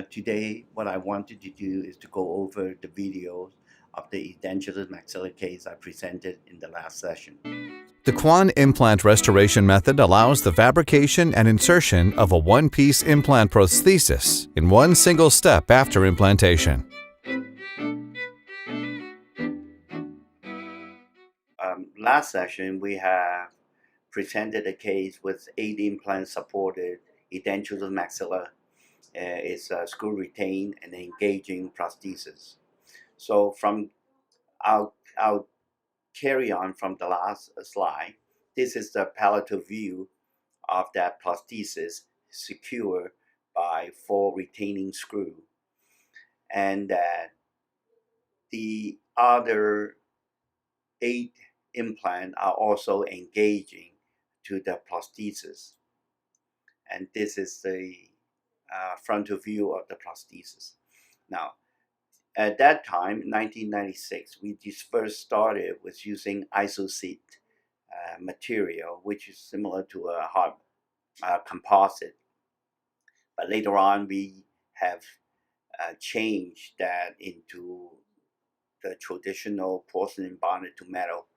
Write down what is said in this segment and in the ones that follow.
Today, what I wanted to do is to go over the videos of the edentulous maxilla case I presented in the last session. The Quan implant restoration method allows the fabrication and insertion of a one-piece implant prosthesis in one single step after implantation. Last session, we have presented a case with 8 implant supported edentulous maxilla. It's a screw retained and engaging prosthesis. So I'll carry on from the last slide. This is the palatal view of that prosthesis secured by 4 retaining screw, and that the other 8 implants are also engaging to the prosthesis. And this is the frontal view of the prosthesis. Now, at that time, 1996, we just first started with using isoseat material, which is similar to a hard composite. But later on, we have changed that into the traditional porcelain bonded to metal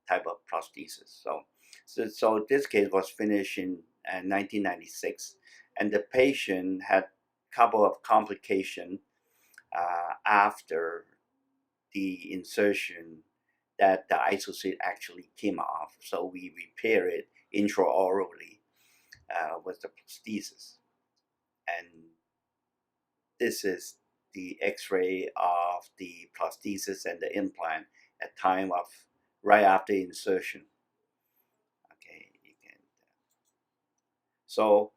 type of prosthesis. So this case was finished in 1996, and the patient had a couple of complications after the insertion that the isocyst actually came off. So we repair it intraorally with the prosthesis. And this is the x-ray of the prosthesis and the implant at time of right after insertion. Okay, you can. So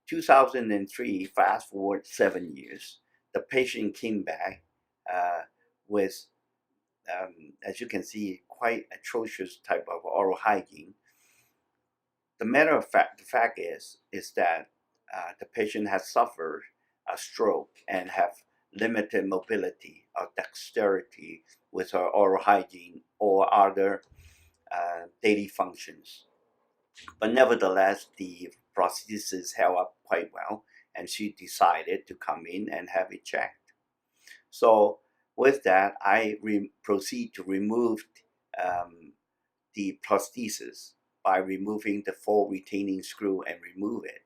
2003, fast forward 7 years, the patient came back with, as you can see, quite atrocious type of oral hygiene. The fact is that the patient has suffered a stroke and have limited mobility or dexterity with her oral hygiene or other daily functions. But nevertheless, the prosthesis held up quite well, and she decided to come in and have it checked. So with that, I proceed to remove the prosthesis by removing the 4 retaining screw and remove it.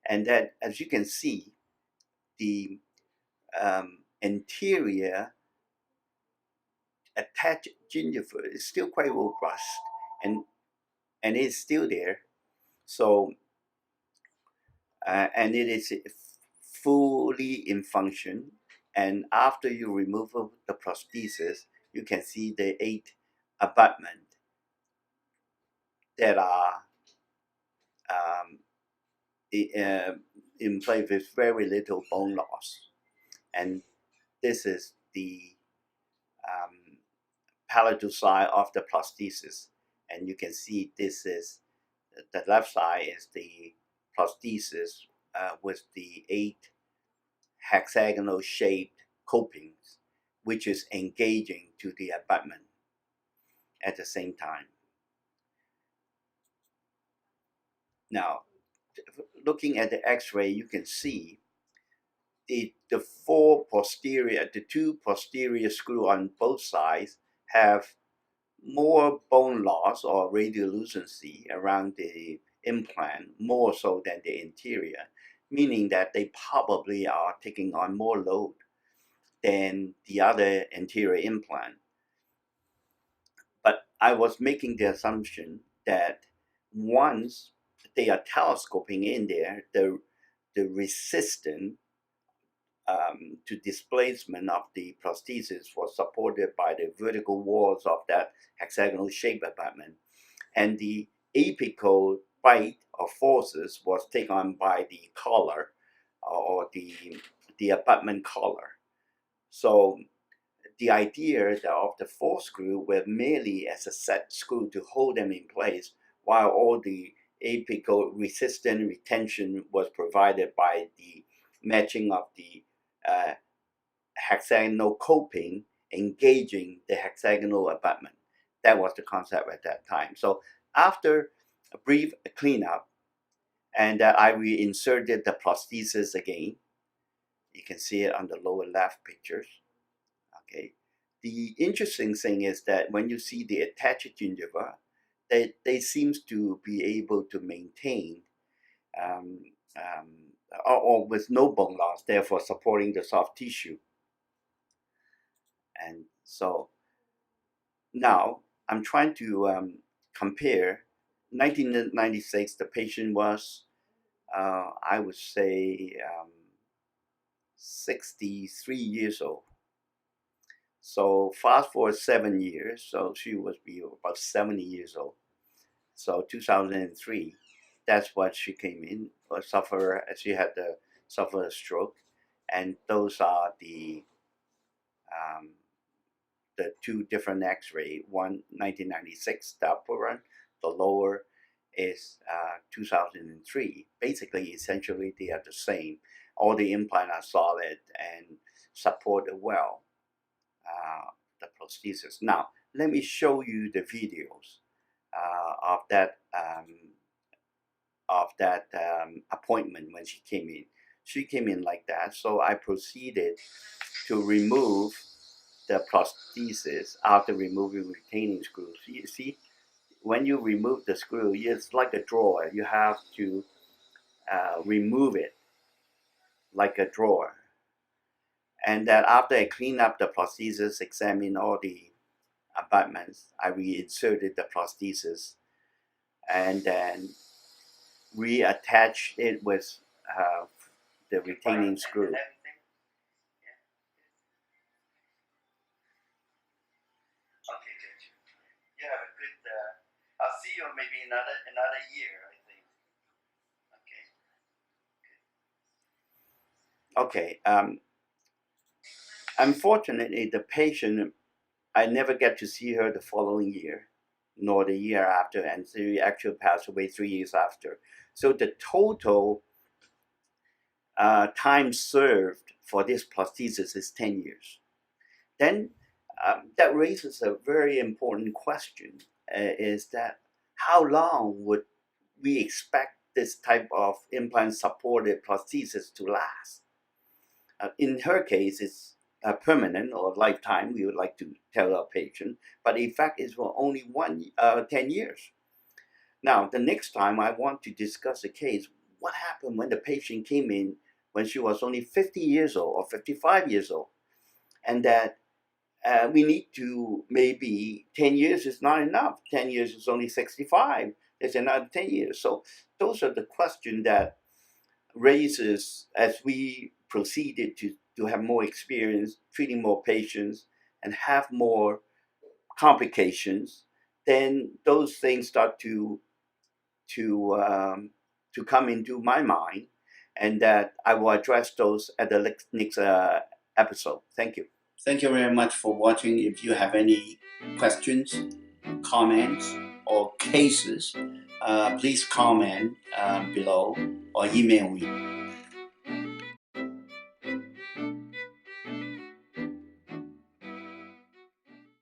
And then, as you can see, the anterior attached gingiva is still quite robust, and it's still there. So and it is fully in function. And after you remove the prosthesis, you can see the 8 abutments that are um, in place with very little bone loss. And this is the palatal side of the prosthesis. And you can see this is the left side is the prosthesis with the 8 hexagonal shaped copings, which is engaging to the abutment at the same time. Now, looking at the x-ray, you can see the 2 posterior screw on both sides have more bone loss or radiolucency around the implant, more so than the interior, meaning that they probably are taking on more load than the other anterior implant. But I was making the assumption that once they are telescoping in there, the resistance to displacement of the prosthesis was supported by the vertical walls of that hexagonal shaped abutment, and the apical bite or forces was taken on by the collar or the abutment collar. So the idea of the 4 screw were merely as a set screw to hold them in place, while all the apical resistance retention was provided by the matching of the hexagonal coping engaging the hexagonal abutment. That was the concept at that time. So after a brief cleanup, and I reinserted the prosthesis again, You can see it on the lower left pictures. Okay. The interesting thing is that when you see the attached gingiva, they seems to be able to maintain um, or with no bone loss, therefore supporting the soft tissue. And so now I'm trying to compare. 1996, the patient was, I would say, 63 years old. So fast forward 7 years, so she would be about 70 years old. So 2003, that's what she came in, she had to suffer a stroke. And those are the two different x-ray, one 1996, the upper one, the lower is 2003. Basically, essentially, they are the same. All the implants are solid and support well the prosthesis. Now, let me show you the videos of that appointment when she came in. She came in like that, so I proceeded to remove the prosthesis after removing retaining screws. You see, when you remove the screw, it's like a drawer. You have to remove it like a drawer. And that after I clean up the prosthesis, examine all the abutments, I reinserted the prosthesis and then reattach it with the retaining screw. Okay, good. You have a good. I'll see you maybe another year, I think. Okay. Okay. Unfortunately, the patient, I never get to see her the following year, nor the year after, and she actually passed away 3 years after. So the total time served for this prosthesis is 10 years. Then that raises a very important question, is that how long would we expect this type of implant-supported prosthesis to last? In her case, it's permanent or lifetime, we would like to tell our patient, but in fact it's for only 10 years. Now, the next time I want to discuss a case, what happened when the patient came in when she was only 50 years old or 55 years old, and that we need to, maybe 10 years is not enough. 10 years is only 65. There's another 10 years. So those are the questions that raises as we proceeded to have more experience treating more patients and have more complications. Then those things start to come into my mind, and that I will address those at the next episode. Thank you. Thank you very much for watching. If you have any questions, comments, or cases, please comment below or email me.